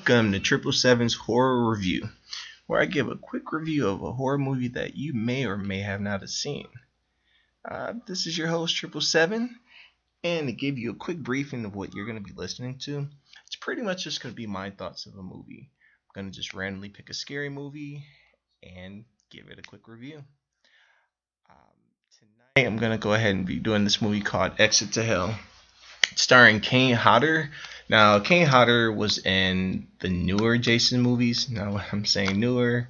Welcome to 777's Horror Review, where I give a quick review of a horror movie that you may or may have not seen. This is your host, 777, and to give you a quick briefing of what you're going to be listening to, it's pretty much just going to be my thoughts of a movie. I'm going to just randomly pick a scary movie and give it a quick review. Tonight, I'm going to go ahead and be doing this movie called Exit to Hell, starring Kane Hodder. Now, Kane Hodder was in the newer Jason movies. Now, when I'm saying newer,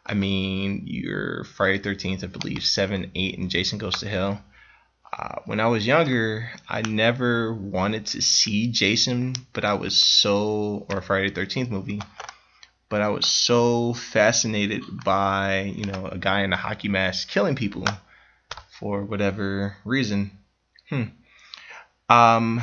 I mean your Friday 13th, I believe, 7, 8, and Jason Goes to Hell. When I was younger, I never wanted to see Jason, but I was or Friday 13th movie, but I was so fascinated by, a guy in a hockey mask killing people for whatever reason.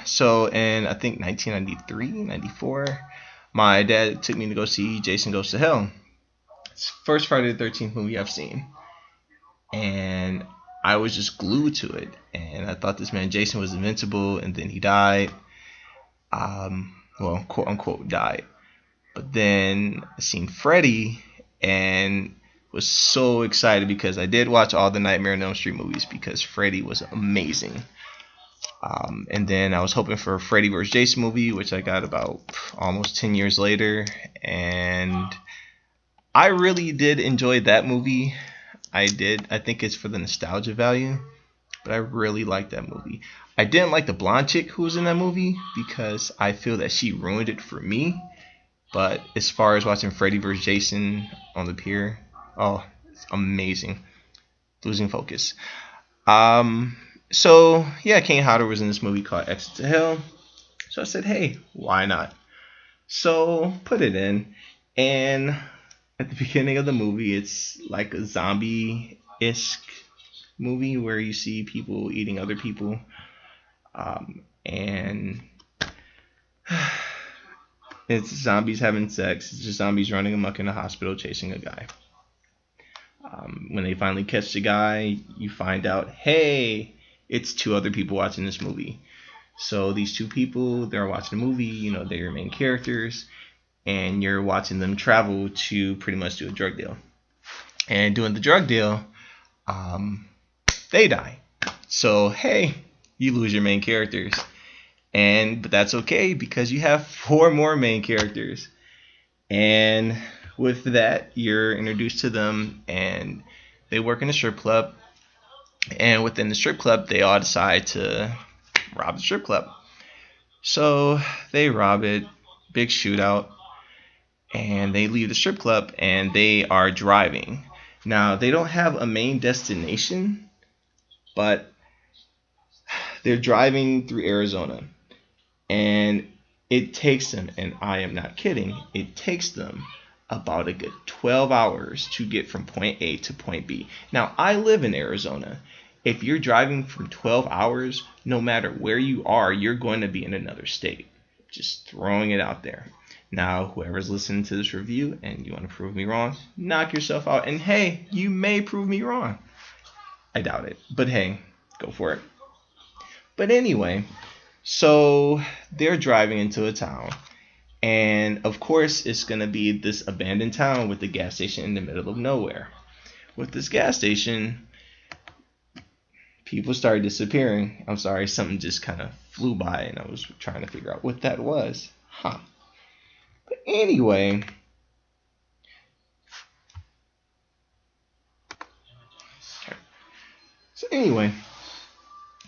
So in I think 1993, 94, my dad took me to go see Jason Goes to Hell. It's the first Friday the 13th movie I've seen. And I was just glued to it. And I thought this man Jason was invincible, and then he died. Well, quote unquote died. But then I seen Freddy and was so excited because I did watch all the Nightmare on Elm Street movies because Freddy was amazing. And then I was hoping for a Freddy vs. Jason movie, which I got about almost 10 years later. And I really did enjoy that movie. I did. I think it's for the nostalgia value. But I really liked that movie. I didn't like the blonde chick who was in that movie because I feel that she ruined it for me. But as far as watching Freddy vs. Jason on the pier, it's amazing. Losing focus. So, yeah, Kane Hodder was in this movie called Exit to Hell. So I said, hey, why not? So, put it in. And at the beginning of the movie, it's like a zombie-esque movie where you see people eating other people. And it's zombies having sex. It's just zombies running amok in a hospital chasing a guy. When they finally catch the guy, you find out, hey, it's two other people watching this movie. So these two people, they're watching the movie, they're your main characters, and you're watching them travel to pretty much do a drug deal. And doing the drug deal, they die. So, hey, you lose your main characters. But that's okay because you have 4 more main characters. And with that, you're introduced to them, and they work in a strip club. And within the strip club, they all decide to rob the strip club. So they rob it, big shootout, and they leave the strip club, and they are driving. Now, they don't have a main destination, but they're driving through Arizona. And it takes them, and I am not kidding, it takes them about a good 12 hours to get from point A to point B. Now, I live in Arizona. If you're driving for 12 hours, no matter where you are, you're going to be in another state. Just throwing it out there. Now, whoever's listening to this review and you want to prove me wrong, knock yourself out. And hey, you may prove me wrong. I doubt it. But hey, go for it. But anyway, so they're driving into a town. And of course, it's going to be this abandoned town with a gas station in the middle of nowhere. With this gas station, people started disappearing. I'm sorry, something just kind of flew by, and I was trying to figure out what that was. But anyway,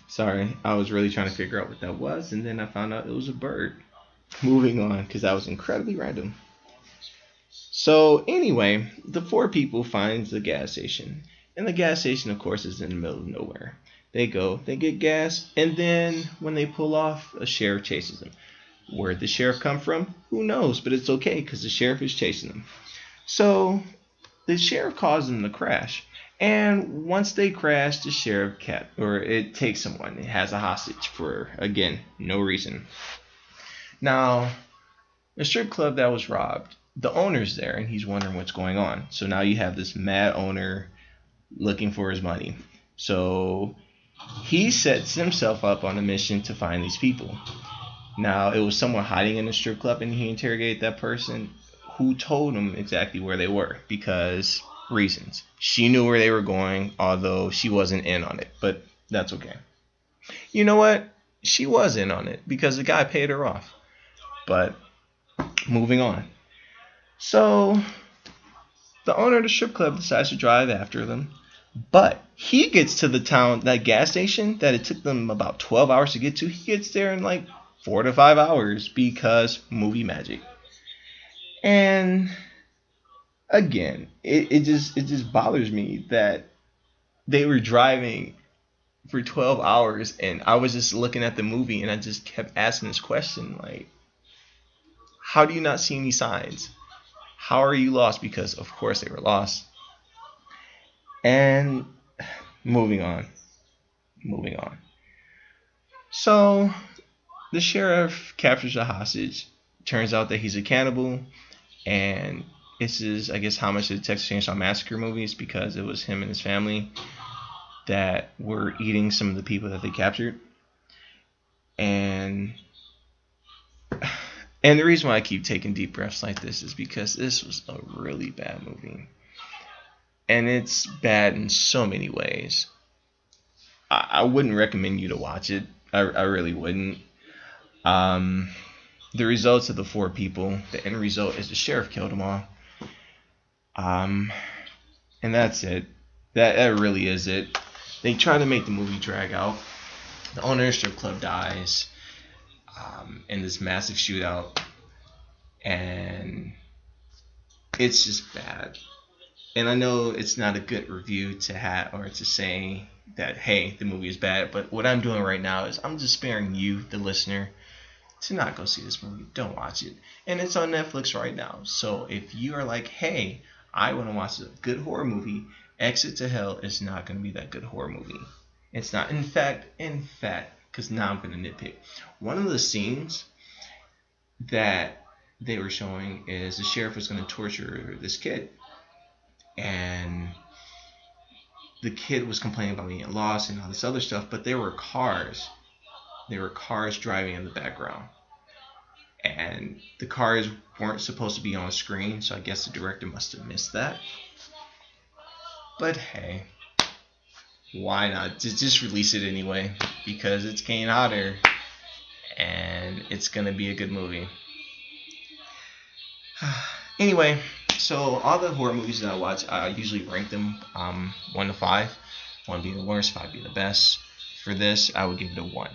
sorry, I was really trying to figure out what that was, and then I found out it was a bird. Moving on, because that was incredibly random. So anyway, the 4 people finds the gas station. And the gas station, of course, is in the middle of nowhere. They go, they get gas, and then when they pull off, a sheriff chases them. Where'd the sheriff come from? Who knows, but it's okay, because the sheriff is chasing them. So the sheriff caused them to crash. And once they crash, the sheriff it takes someone. It has a hostage for, again, no reason. Now, the strip club that was robbed, the owner's there, and he's wondering what's going on. So now you have this mad owner looking for his money. So he sets himself up on a mission to find these people. Now, it was someone hiding in a strip club, and he interrogated that person who told him exactly where they were because reasons. She knew where they were going, although she wasn't in on it, but that's okay. You know what? She was in on it because the guy paid her off. But moving on. So the owner of the strip club decides to drive after them, but he gets to the town, that gas station that it took them about 12 hours to get to. He gets there in like 4 to 5 hours because movie magic. And again, it just bothers me that they were driving for 12 hours and I was just looking at the movie and I just kept asking this question, like, how do you not see any signs? How are you lost? Because of course they were lost. And moving on. So the sheriff captures a hostage. Turns out that he's a cannibal, and this is, I guess, how much the Texas Chainsaw Massacre movies, because it was him and his family that were eating some of the people that they captured. And the reason why I keep taking deep breaths like this is because this was a really bad movie. And it's bad in so many ways. I wouldn't recommend you to watch it. I really wouldn't. The results of the 4 people, the end result is the sheriff killed them all. And that's it. That really is it. They try to make the movie drag out. The owner of the strip club dies in this massive shootout. And it's just bad. And I know it's not a good review to have or to say that, hey, the movie is bad. But what I'm doing right now is I'm just sparing you, the listener, to not go see this movie. Don't watch it. And it's on Netflix right now. So if you are like, hey, I want to watch a good horror movie, Exit to Hell is not going to be that good horror movie. It's not. In fact, because now I'm going to nitpick. One of the scenes that they were showing is the sheriff was going to torture this kid. And the kid was complaining about being lost and all this other stuff, but there were cars. There were cars driving in the background. And the cars weren't supposed to be on screen, so I guess the director must have missed that. But hey, why not? Just release it anyway, because it's Kane Hodder, and it's going to be a good movie. Anyway, so all the horror movies that I watch, I usually rank them 1 to 5. 1 being the worst, 5 being the best. For this, I would give it a 1.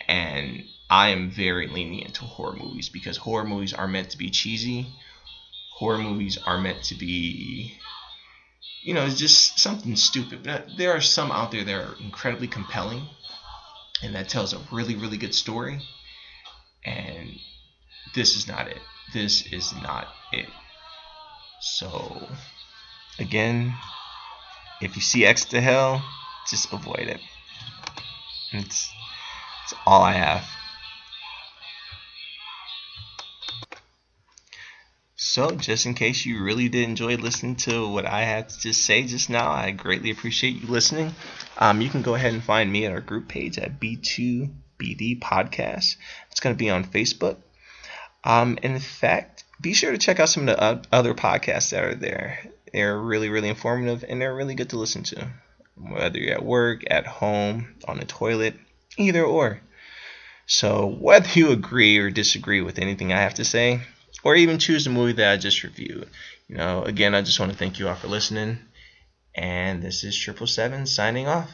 And I am very lenient to horror movies because horror movies are meant to be cheesy. Horror movies are meant to be, just something stupid. But there are some out there that are incredibly compelling and that tells a really, really good story. And this is not it. This is not it. So, again, if you see Exit to Hell, just avoid it. It's all I have. So, just in case you really did enjoy listening to what I had to just say just now, I greatly appreciate you listening. You can go ahead and find me at our group page at B2BD Podcast. It's going to be on Facebook. In fact, be sure to check out some of the other podcasts that are there. They're really, really informative, and they're really good to listen to. Whether you're at work, at home, on the toilet, either or. So whether you agree or disagree with anything I have to say, or even choose the movie that I just reviewed, again, I just want to thank you all for listening. And this is 777 signing off.